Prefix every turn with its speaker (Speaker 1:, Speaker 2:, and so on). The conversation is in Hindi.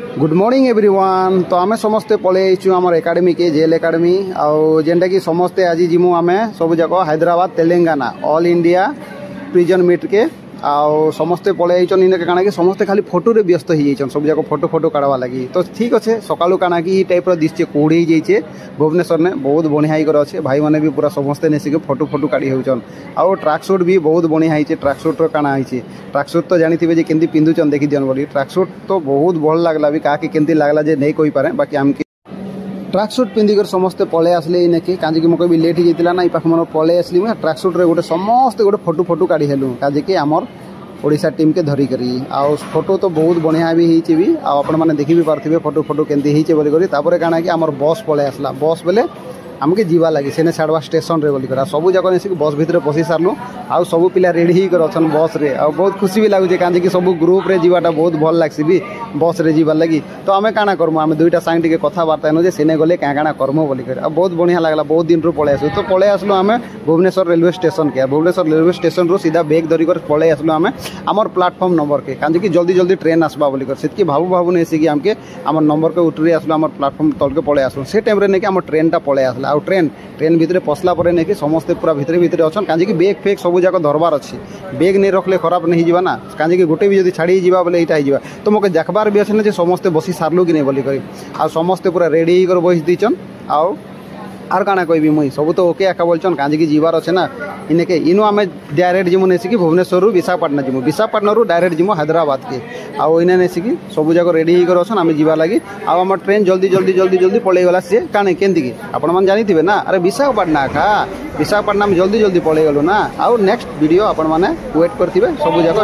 Speaker 1: Good morning everyone. तो आमे समस्ते पलैचु आमर एकेडमी के जेल एकेडमी आउ जेनटा कि समस्ते आज जिमु आमे सब जाक Hyderabad Telangana all India prison meet के आउ समस्ते पलैचन इनके काना कि समस्ते खाली फोटो रे व्यस्त हो जाइछन सब जाक फोटो फोटो काढ़वा लगी। तो ठीक अच्छे सकालू काना कि ई टाइप दिशे कोड़ हो जाइए भुवनेश्वर ने बहुत बढ़िया ही अच्छे भाई मैंने भी पूरा समस्ते नेसिक फोटो फोटो काढ़ी होचन। आउ ट्रैक सूट भी बहुत बढ़िया है। ट्रैक सूट काना है ट्रैक सूट तो जानी जे केंदी पिंधुचन देखी दियन बोली ट्रैक सूट तो बहुत भल लगला भी क्या केंदी लगला जे नहीं कहि पारे बाकी आमके ट्रैक सूट पिंधिकर समस्ते पलै आसले इनके काजी कि मोके भी लेट हो जाता ना पाख मन पलै आसली मुझे ट्रैक सूट रे गोटे समस्ते गोटे फोटो फोटो काढ़ी हेलु काजी कि आमर ओडिशा टीम के धरी करी आउ फोटो तो बहुत बढ़िया भी होइछि भी आपण माने देखि भी पारथिबे फोटो फोटो केंदी होइछि बोली करी तापर काना कि आमर बस पलै आसला बस बेले आमके जीवा लगी सेने छाड़वा स्टेशन रे बोली कर सब जगह नेसिक बस भितर पसी सारलु आउ सब पिला रेडी ही कर अछन बस रे आ बहुत खुशी भी लागुचे कांजे कि सब ग्रुप रे जीवाटा बहुत भल लागसी भी बस रे जीवा लगी। तो आमे काना करमु आमे दुईटा सांग टिके कथा बार्ता एनु जे सेने गले काना करमु बोली कर आ बहुत बढ़िया लागला बहुत दिन रो पळे आसु। तो पळे आसलु आमे भुवनेश्वर रेलवे स्टेशन के भुवनेश्वर रेलवे स्टेशन रो सीधा बैग धरी कर पळे आसलु आमे हमर प्लेटफॉर्म नंबर के कांजे कि जल्दी जल्दी ट्रेन आसबा बोली कर सेतकी भाबु भाबु नेसी कि हमके हमर नंबर के उतरी आसलु हमर प्लेटफॉर्म तल के पळे आसलु से टाइम रे ने कि हमर ट्रेनटा पळे आसला आ ट्रेन भितर पसला पर नहीं कि समस्ते पूरा भितर भितर अच्छन काजे कि बेग फेग सब जाक धरबार अच्छी बेग नहीं रखले खराब नहीं जावा ना काजे कि गोटे भी जब छाड़ी जावा बोले यहाँ हो तो मोके देखबार भी अच्छे ना समस्ते बसी सारलु कि नहीं बोली कर आ समस्ते पूरा रेडी कर बस दीचन आउ आर काना कहबी मुई सब तो ओके एका बोलचन काजे कि जीवार अच्छे ना इनके इनु आमे डायरेक्ट जिमु नेसिकी भुवनेश्वर विशाखापट्टनम जिमु विशाखापट्टनम डायरेक्ट जिमु हैदराबाद के आउ इने नेसिकी सब जाक रेडी ही कर अछन आमे जीवा लागी आउ हमर ट्रेन जल्दी जल्दी जल्दी जल्दी पळै गला से काने केंदी की आपण मन जानि थिबे ना अरे विशाखापट्टनम का विशाखापट्टनम जल्दी जल्दी पळै गलो ना आउ नेक्स्ट वीडियो आपण माने वेट करथिबे सब जाक।